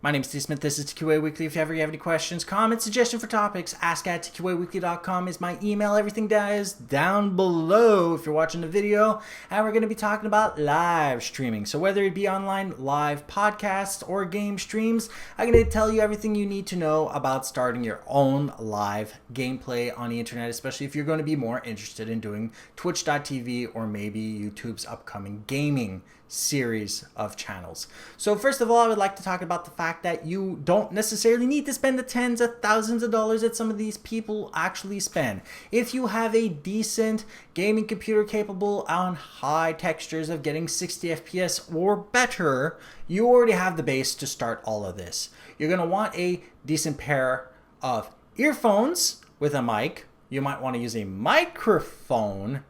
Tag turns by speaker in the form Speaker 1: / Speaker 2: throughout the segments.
Speaker 1: My name is Steve Smith. This is TQA Weekly. If you ever have any questions, comments, suggestions for topics, ask at tqaweekly.com is my email. Everything is down below if you're watching the video. And we're going to be talking about live streaming. So whether it be online live podcasts or game streams, I'm going to tell you everything you need to know about starting your own live gameplay on the internet, especially if you're going to be more interested in doing twitch.tv or maybe YouTube's upcoming gaming series of channels. So first of all, I would like to talk about the fact that you don't necessarily need to spend the tens of thousands of dollars that some of these people actually spend. If you have a decent gaming computer capable on high textures of getting 60 FPS or better, you already have the base to start all of this. You're going to want a decent pair of earphones with a mic. You might want to use a microphone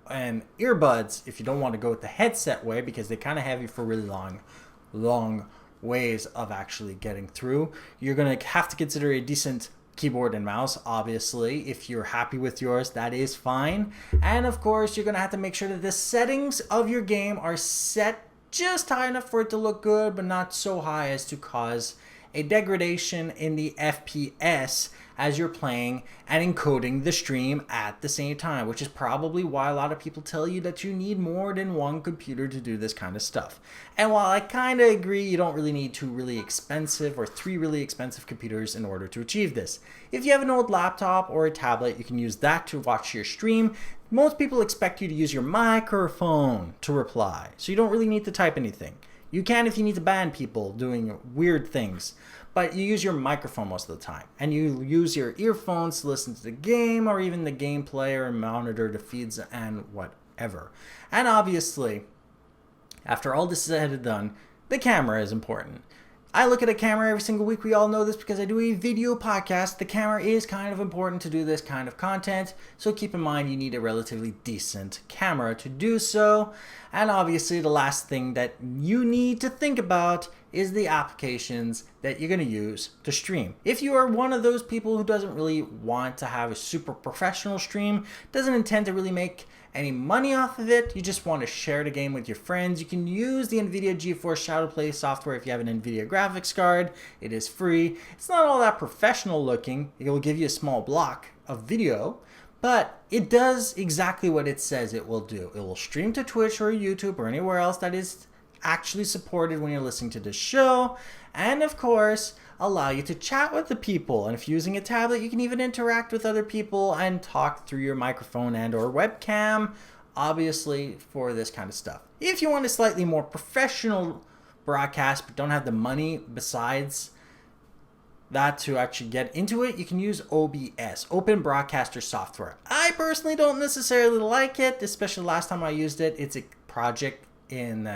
Speaker 1: and earbuds if you don't want to go with the headset way, because they're kind of heavy for really long ways of actually getting through. You're going to have to consider a decent keyboard and mouse. Obviously, if you're happy with yours, that is fine. And of course, you're going to have to make sure that the settings of your game are set just high enough for it to look good, but not so high as to cause a degradation in the FPS as you're playing and encoding the stream at the same time, which is probably why a lot of people tell you that you need more than one computer to do this kind of stuff. And while I kind of agree you don't really need two really expensive or three really expensive computers in order to achieve this. If you have an old laptop or a tablet, you can use that to watch your stream. Most people expect you to use your microphone to reply, so you don't really need to type anything. You can if you need to ban people doing weird things, but you use your microphone most of the time. And you use your earphones to listen to the game or even the gameplay or monitor the feeds and whatever. And obviously, after all this is said and done, the camera is important. I look at a camera every single week. We all know this because I do a video podcast. The camera is kind of important to do this kind of content. So keep in mind you need a relatively decent camera to do so. And obviously the last thing that you need to think about is the applications that you're going to use to stream. If you are one of those people who doesn't really want to have a super professional stream, doesn't intend to really make any money off of it, you just want to share the game with your friends, you can use the NVIDIA GeForce Shadowplay software if you have an NVIDIA graphics card. It is free. It's not all that professional looking. It will give you a small block of video, but it does exactly what it says it will do. It will stream to Twitch or YouTube or anywhere else that is actually supported when you're listening to this show, and of course allow you to chat with the people. And if you're using a tablet, you can even interact with other people and talk through your microphone and or webcam, obviously, for this kind of stuff. If you want a slightly more professional broadcast but don't have the money besides that to actually get into it, you can use OBS, Open Broadcaster Software. I personally don't necessarily like it, especially last time I used it. It's a project in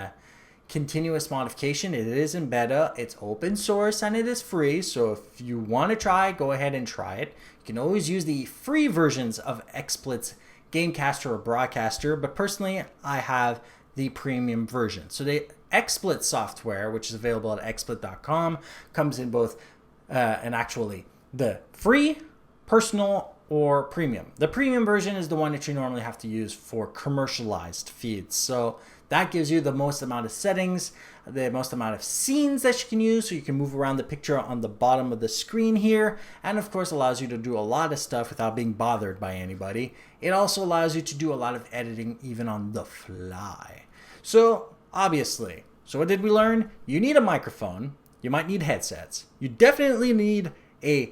Speaker 1: continuous modification. It is in beta, it's open source, and it is free. So if you want to try, go ahead and try it. You can always use the free versions of XSplit's Gamecaster or Broadcaster, but personally I have the premium version. So the XSplit software, which is available at xsplit.com, comes in both and actually the free, personal, or premium. The premium version is the one that you normally have to use for commercialized feeds. So that gives you the most amount of settings, the most amount of scenes that you can use, so you can move around the picture on the bottom of the screen here, and of course allows you to do a lot of stuff without being bothered by anybody. It also allows you to do a lot of editing even on the fly. So obviously, so what did we learn? You need a microphone, you might need headsets, you definitely need a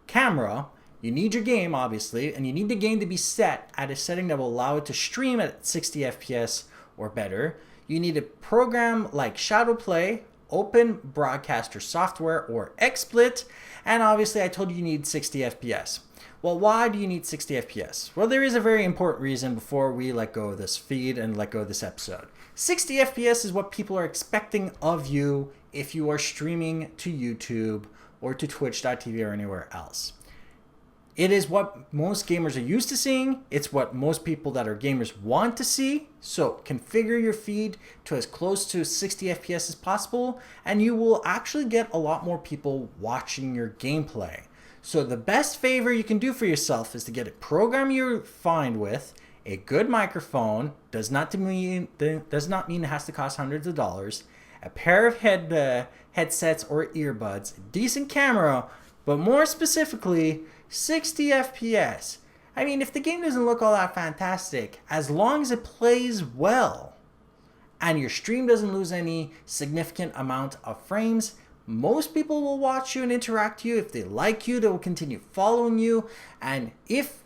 Speaker 1: camera, you need your game obviously, and you need the game to be set at a setting that will allow it to stream at 60 FPS or better. You need a program like Shadowplay, Open Broadcaster Software, or XSplit, and obviously I told you need 60 FPS. Well, why do you need 60 FPS? Well, there is a very important reason before we let go of this feed and let go of this episode. 60 FPS is what people are expecting of you if you are streaming to YouTube or to twitch.tv or anywhere else. It is what most gamers are used to seeing. It's what most people that are gamers want to see. So configure your feed to as close to 60 FPS as possible, and you will actually get a lot more people watching your gameplay. So the best favor you can do for yourself is to get a program you're fine with, a good microphone, does not mean it has to cost hundreds of dollars, a pair of headsets or earbuds, a decent camera, but more specifically, 60 FPS. I mean, if the game doesn't look all that fantastic, as long as it plays well, and your stream doesn't lose any significant amount of frames, most people will watch you and interact with you. If they like you, they will continue following you. And if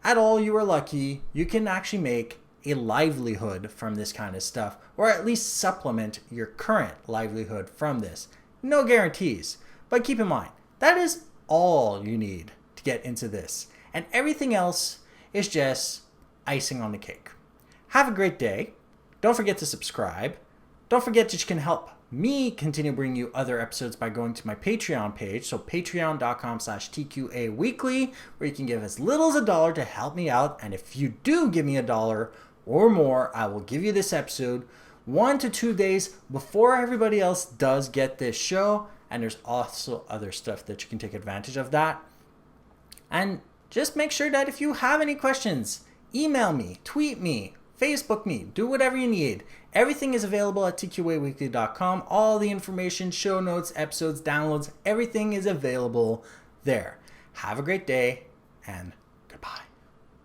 Speaker 1: at all you are lucky, you can actually make a livelihood from this kind of stuff, or at least supplement your current livelihood from this. No guarantees, but keep in mind, that is all you need to get into this. And everything else is just icing on the cake. Have a great day. Don't forget to subscribe. Don't forget that you can help me continue bringing you other episodes by going to my Patreon page. So patreon.com/TQA weekly, where you can give as little as $1 to help me out. And if you do give me $1 or more, I will give you this episode 1 to 2 days before everybody else does get this show. And there's also other stuff that you can take advantage of that. And just make sure that if you have any questions, email me, tweet me, Facebook me, do whatever you need. Everything is available at tqaweekly.com. All the information, show notes, episodes, downloads, everything is available there. Have a great day, and